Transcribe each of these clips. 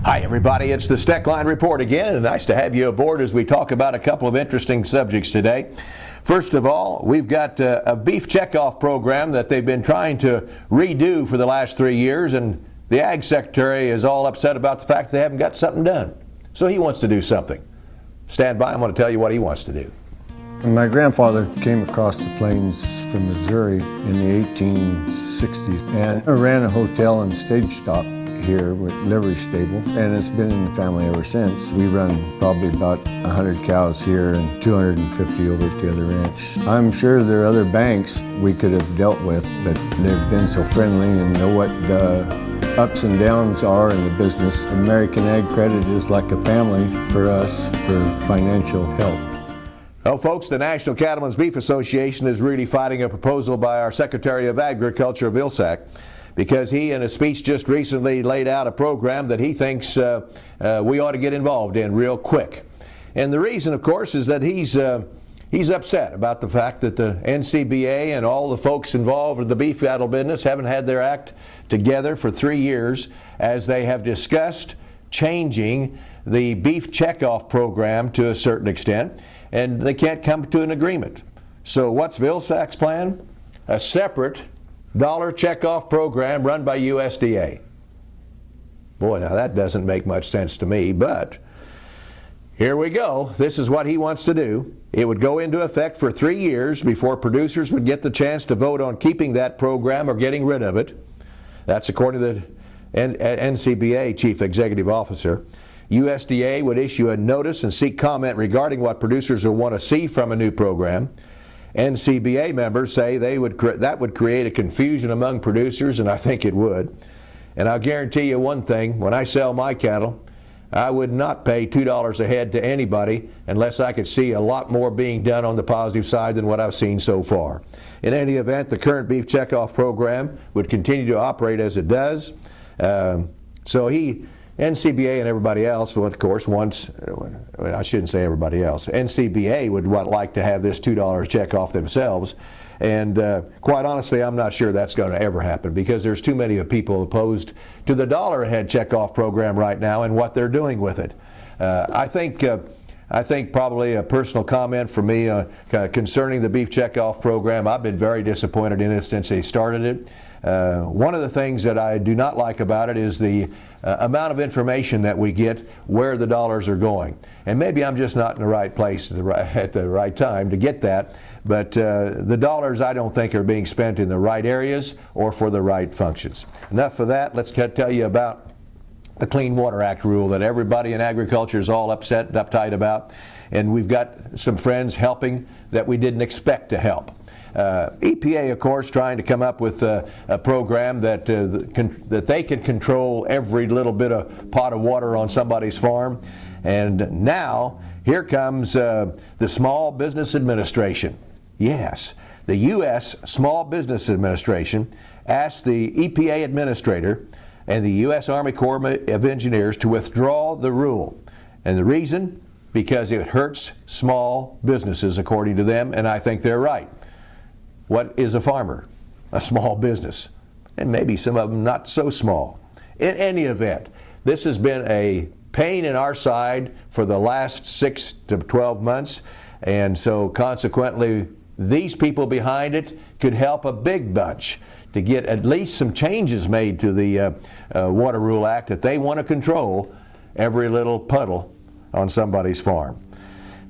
Hi everybody, it's the Steckline Report again, and nice to have you aboard as we talk about a couple of interesting subjects today. First of all, we've got a beef checkoff program that they've been trying to redo for the last 3 years, and the Ag Secretary is all upset about the fact they haven't got something done. So he wants to do something. Stand by, I'm going to tell you what he wants to do. My grandfather came across the plains from Missouri in the 1860s and ran a hotel and stage stop here with livery stable, and it's been in the family ever since. We run probably about 100 cows here and 250 over at the other ranch. I'm sure there are other banks we could have dealt with, but they've been so friendly and know what the ups and downs are in the business. American Ag Credit is like a family for us for financial help. Well, folks, the National Cattlemen's Beef Association is really fighting a proposal by our Secretary of Agriculture, Vilsack, because he, in a speech just recently, laid out a program that he thinks we ought to get involved in real quick. And the reason, of course, is that he's upset about the fact that the NCBA and all the folks involved in the beef cattle business haven't had their act together for 3 years as they have discussed changing the beef checkoff program to a certain extent, and they can't come to an agreement. So what's Vilsack's plan? A separate dollar checkoff program run by USDA. Boy, now that doesn't make much sense to me, but here we go. This is what he wants to do. It would go into effect for 3 years before producers would get the chance to vote on keeping that program or getting rid of it. That's according to the NCBA Chief Executive Officer. USDA would issue a notice and seek comment regarding what producers will want to see from a new program. NCBA members say that would create a confusion among producers, and I think it would. And I'll guarantee you one thing, when I sell my cattle, I would not pay $2 a head to anybody unless I could see a lot more being done on the positive side than what I've seen so far. In any event, the current beef checkoff program would continue to operate as it does. NCBA and everybody else, well, of course, I shouldn't say everybody else, NCBA would like to have this $2 check off themselves. And quite honestly, I'm not sure that's going to ever happen because there's too many people opposed to the dollar a head checkoff program right now and what they're doing with it. I think probably a personal comment from me concerning the beef checkoff program. I've been very disappointed in it since they started it. One of the things that I do not like about it is the amount of information that we get where the dollars are going. And maybe I'm just not in the right place at the right time to get that, but the dollars I don't think are being spent in the right areas or for the right functions. Enough of that. Let's tell you about the Clean Water Act rule that everybody in agriculture is all upset and uptight about. And we've got some friends helping that we didn't expect to help. EPA, of course, trying to come up with a program that they can control every little bit of pot of water on somebody's farm. And now, here comes the Small Business Administration. Yes, the U.S. Small Business Administration asked the EPA administrator and the U.S. Army Corps of Engineers to withdraw the rule. And the reason? Because it hurts small businesses, according to them, and I think they're right. What is a farmer? A small business. And maybe some of them not so small. In any event, this has been a pain in our side for the last 6 to 12 months. And so consequently, these people behind it could help a big bunch to get at least some changes made to the Water Rule Act that they want to control every little puddle on somebody's farm.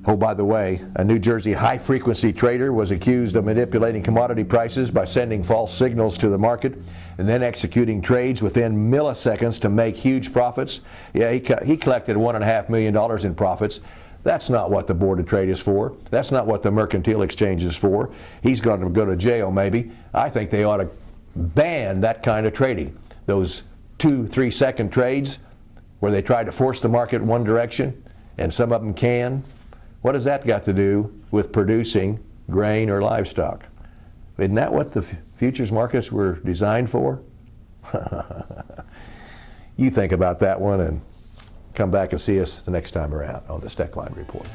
Oh, by the way, a New Jersey high-frequency trader was accused of manipulating commodity prices by sending false signals to the market and then executing trades within milliseconds to make huge profits. Yeah, he collected $1.5 million in profits. That's not what the Board of Trade is for. That's not what the Mercantile Exchange is for. He's going to go to jail, maybe. I think they ought to ban that kind of trading. Those 2-3 second trades where they try to force the market in one direction, and some of them can. What has that got to do with producing grain or livestock? Isn't that what the futures markets were designed for? You think about that one and come back and see us the next time around on the Steckline Report.